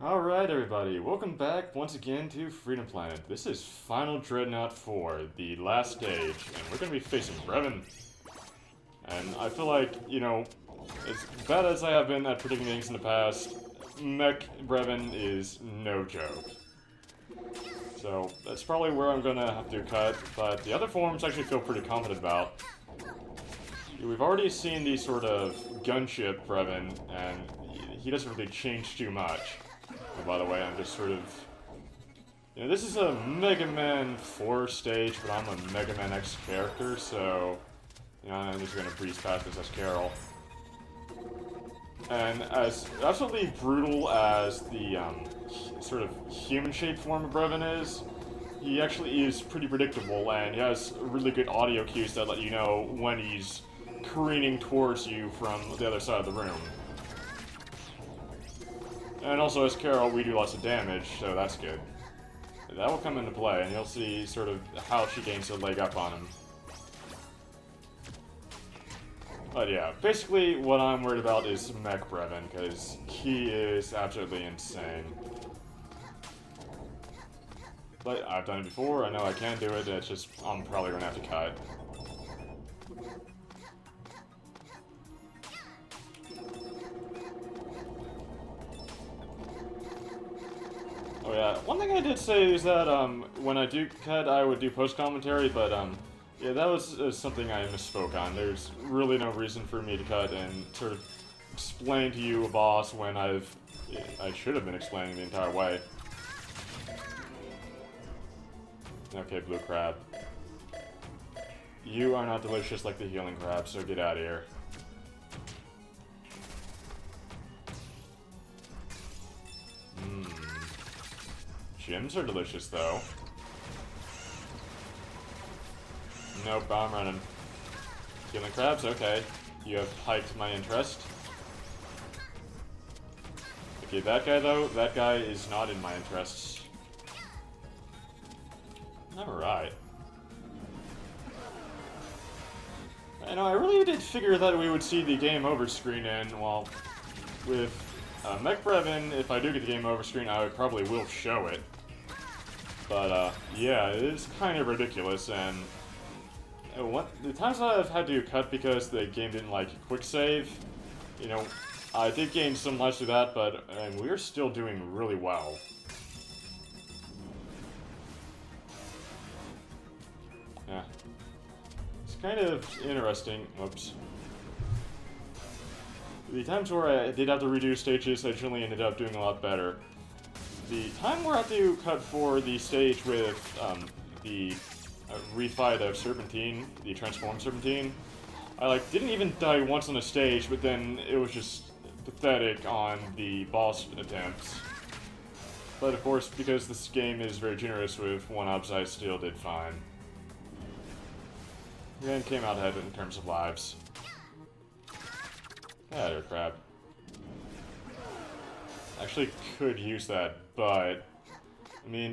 Alright everybody, welcome back once again to Freedom Planet. This is Final Dreadnought 4, the last stage, and we're gonna be facing Brevin. And I feel like, as bad as I have been at predicting things in the past, Mech Brevin is no joke. So, that's probably where I'm gonna have to cut, but the other forms I actually feel pretty confident about. We've already seen the sort of gunship Brevin, and he doesn't really change too much. And by the way, I'm just sort of... this is a Mega Man 4 stage, but I'm a Mega Man X character, so... I'm just gonna breeze past this as Carol. And as absolutely brutal as the, sort of human-shaped form of Brevin is, he actually is pretty predictable, and he has really good audio cues that let you know when he's careening towards you from the other side of the room. And also, as Carol, we do lots of damage, so that's good. That will come into play, and you'll see sort of how she gains a leg up on him. But yeah, basically what I'm worried about is Mech Brevin, because he is absolutely insane. But I've done it before, I know I can do it, it's just I'm probably going to have to cut. Oh yeah, one thing I did say is that when I do cut, I would do post-commentary, but yeah, that was something I misspoke on. There's really no reason for me to cut and sort of explain to you a boss when I should have been explaining the entire way. Okay, blue crab. You are not delicious like the healing crab, so get out of here. Gems are delicious, though. Nope, I'm running. Healing crabs? Okay. You have piqued my interest. Okay, that guy, though, that guy is not in my interests. Alright. I really did figure that we would see the game over screen, and, well, with Mech Brevin, if I do get the game over screen, I probably will show it. But, yeah, it is kind of ridiculous, and the times that I've had to cut because the game didn't like quick save, I did gain some lives through that, but we're still doing really well. Yeah. It's kind of interesting. Whoops. The times where I did have to redo stages, I generally ended up doing a lot better. The time where I had to cut for the stage with the refight of Serpentine, the transformed Serpentine, I didn't even die once on the stage, but then it was just pathetic on the boss attempts. But of course, because this game is very generous with one-ups, I still did fine. And came out ahead in terms of lives. Ah, there, crab. Actually could use that, but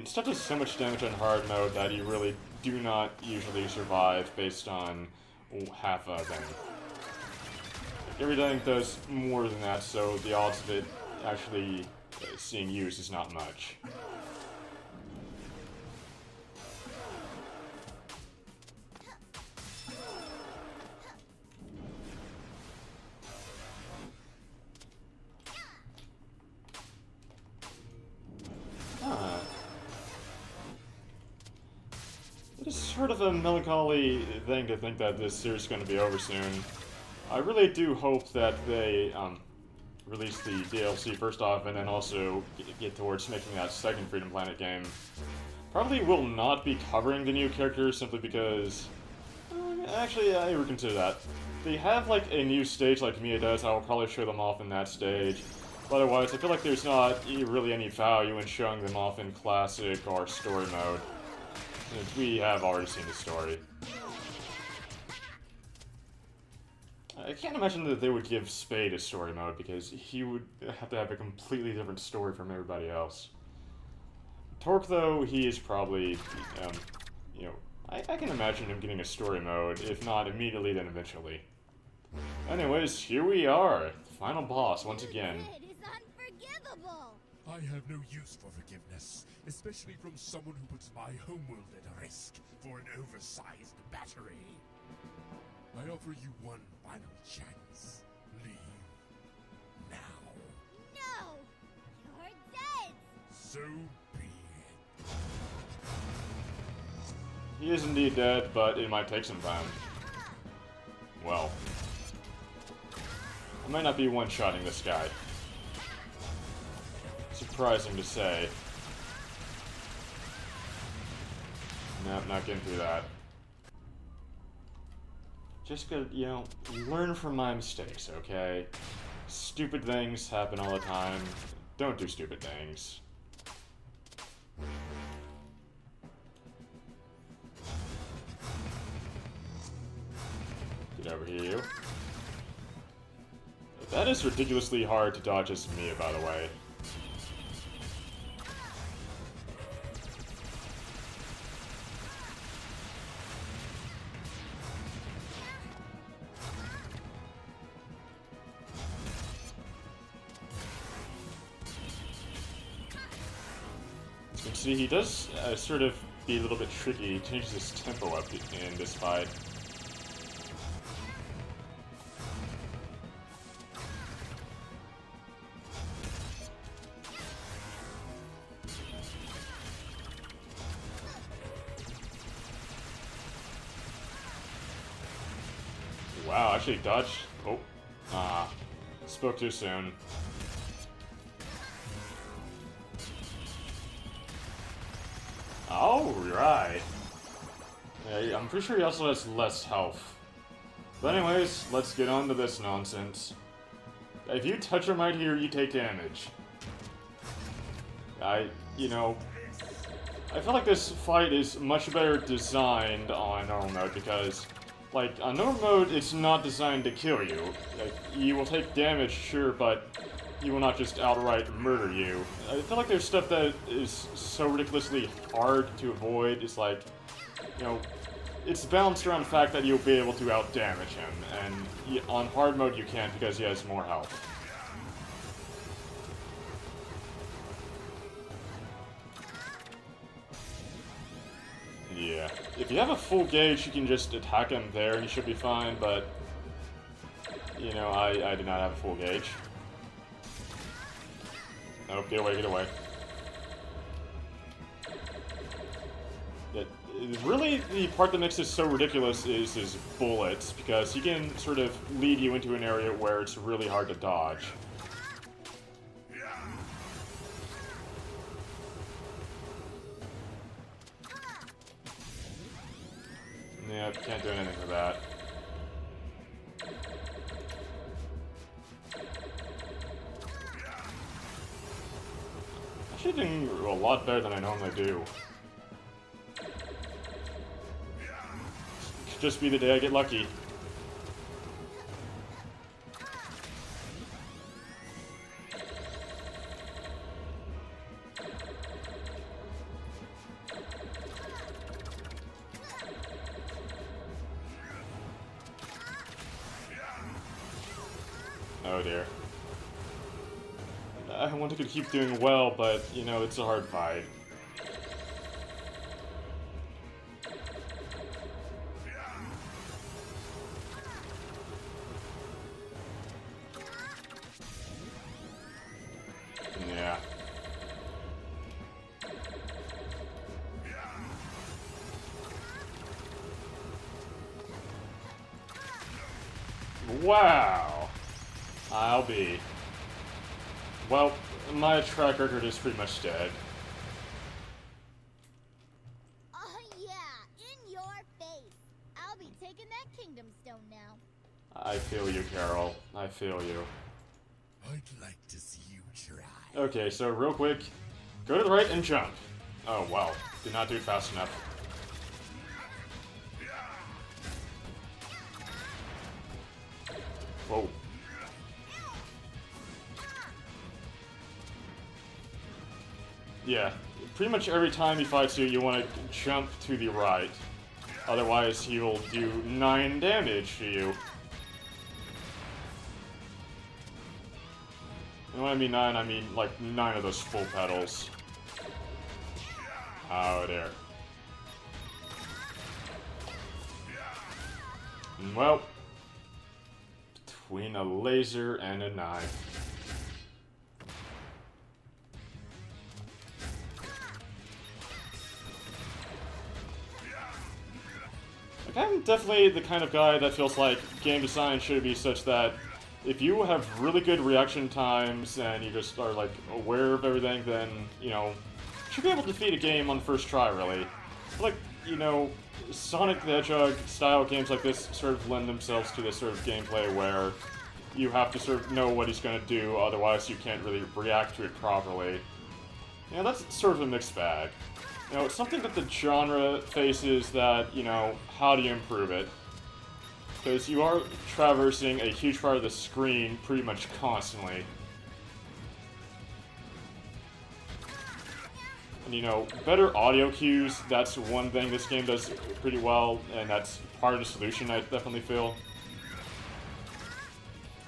stuff does so much damage on hard mode that you really do not usually survive based on half of them. Everything does more than that, so the odds of it actually seeing use is not much. It's sort of a melancholy thing to think that this series is going to be over soon. I really do hope that they release the DLC first off, and then also get towards making that second Freedom Planet game. Probably will not be covering the new characters simply because... actually, I would consider that. If they have a new stage like Mia does, I will probably show them off in that stage. But otherwise, I feel like there's not really any value in showing them off in Classic or Story mode. We have already seen the story. I can't imagine that they would give Spade a story mode, because he would have to have a completely different story from everybody else. Torque, though, he is probably, I can imagine him getting a story mode, if not immediately, then eventually. Anyways, here we are. Final boss, once again. It is unforgivable. I I have no use for forgiveness, especially from someone who puts my homeworld at risk for an oversized battery. I offer you one final chance. Leave. Now. No! You're dead! So be it. He is indeed dead, but it might take some time. Well. I might not be one-shotting this guy. Surprising to say. Nope, not getting through that. Just gotta, you know, learn from my mistakes, okay? Stupid things happen all the time. Don't do stupid things. Get over here, you. That is ridiculously hard to dodge as Mia, by the way. As you can see, he does sort of be a little bit tricky. He changes his tempo up in this fight. Wow, actually dodged. Oh. Spoke too soon. Oh, right. Yeah, I'm pretty sure he also has less health. But anyways, let's get on to this nonsense. If you touch him right here, you take damage. You know, I feel like this fight is much better designed on normal mode because, like, on normal mode, it's not designed to kill you. Like, you will take damage, sure, but he will not just outright murder you. I feel like there's stuff that is so ridiculously hard to avoid. It's like, you know, it's balanced around the fact that you'll be able to outdamage him, and on hard mode you can't because he has more health. Yeah. If you have a full gauge, you can just attack him there and you should be fine, but, you know, I did not have a full gauge. Nope, get away, get away. Really, the part that makes this so ridiculous is his bullets, because he can sort of lead you into an area where it's really hard to dodge. Yeah, can't do anything for that. Actually doing a lot better than I normally do. Could just be the day I get lucky. Oh dear. I want to keep doing well, but, you know, it's a hard fight. Yeah. Wow. I'll be. Well, my track record is pretty much dead. Oh yeah, in your face. I'll be taking that Kingdom Stone now. I feel you, Carol. I feel you. I'd like to see you try. Okay, so real quick, go to the right and jump. Oh, wow. Did not do it fast enough. Whoa. Yeah, pretty much every time he fights you, you want to jump to the right. Otherwise, he will do 9 damage to you. And When I mean 9, I mean like 9 of those full petals. Oh, there. Well, between a laser and a knife. Like, I'm definitely the kind of guy that feels like game design should be such that if you have really good reaction times and you just are like aware of everything, then, you know, you should be able to defeat a game on the first try, really. Like, you know, Sonic the Hedgehog style games like this sort of lend themselves to this sort of gameplay where you have to sort of know what he's going to do, otherwise you can't really react to it properly. You know, that's sort of a mixed bag. You know, it's something that the genre faces that, you know, how do you improve it? Because you are traversing a huge part of the screen pretty much constantly. And, you know, better audio cues, that's one thing this game does pretty well, and that's part of the solution, I definitely feel.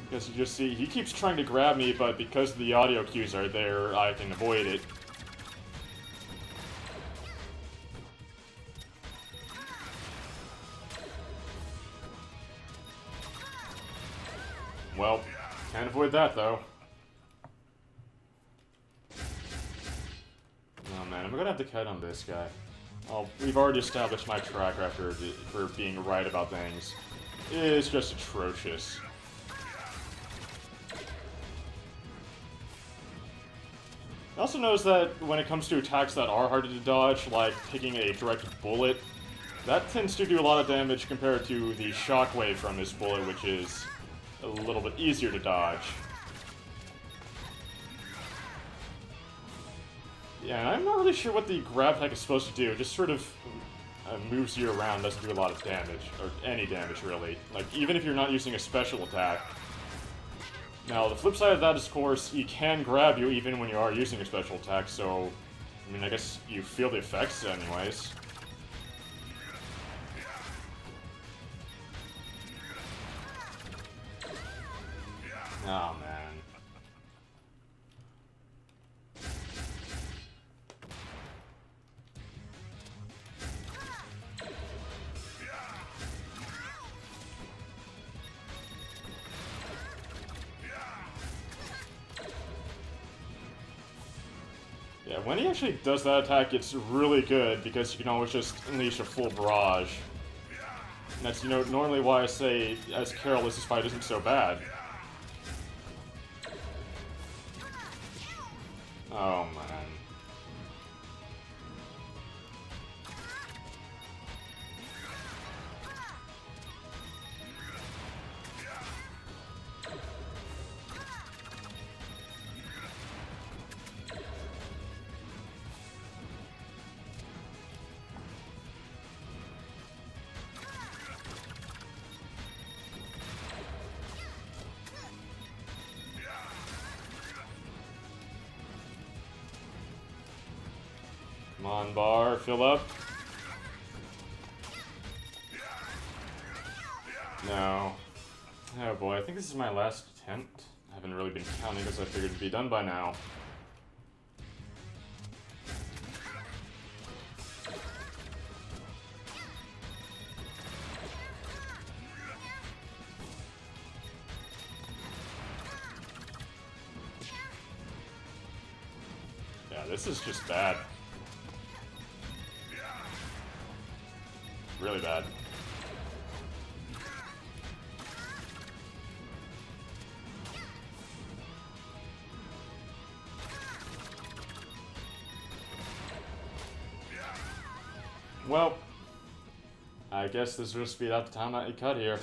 Because you just see, he keeps trying to grab me, but because the audio cues are there, I can avoid it. Well, can't avoid that, though. Oh man, I'm gonna have to cut on this guy. Oh, we've already established my track record for being right about things. It's just atrocious. I also notice that when it comes to attacks that are harder to dodge, like picking a direct bullet, that tends to do a lot of damage compared to the shockwave from this bullet, which is a little bit easier to dodge. Yeah, and I'm not really sure what the grab attack is supposed to do. It just sort of moves you around, doesn't do a lot of damage, or any damage really. Like, even if you're not using a special attack. Now, the flip side of that is, of course, he can grab you even when you are using a special attack, so, I mean, I guess you feel the effects anyways. Oh, man. Yeah, when he actually does that attack, it's really good, because you can always just unleash a full barrage. And that's, you know, normally why I say, as Carol, this fight isn't so bad. Oh, man. Come on, bar, fill up. No. Oh boy, I think this is my last attempt. I haven't really been counting because I figured it'd be done by now. Yeah, this is just bad. Really bad. Well, I guess this will just be about the time that you cut here.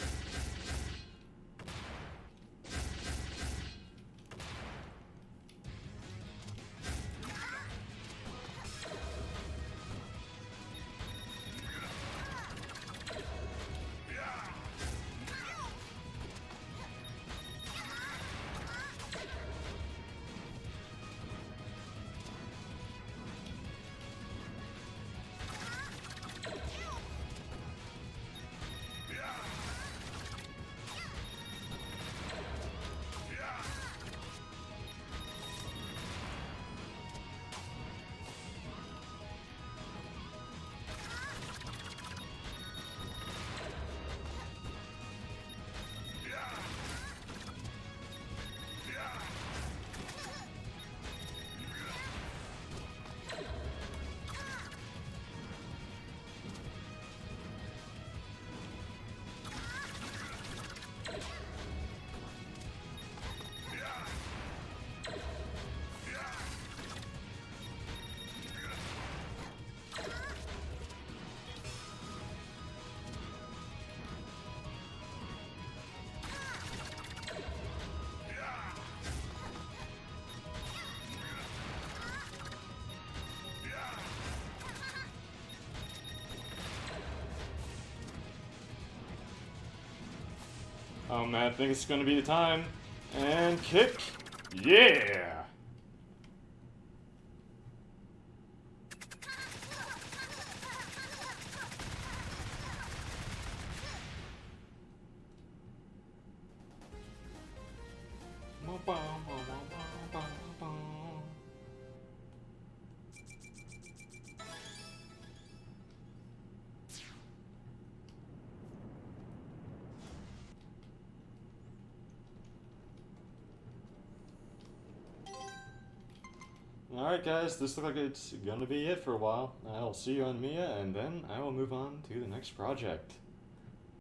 Oh man, I think it's gonna be the time. And kick. Yeah! Alright guys, this looks like it's gonna be it for a while. I'll see you on Mia, and then I will move on to the next project.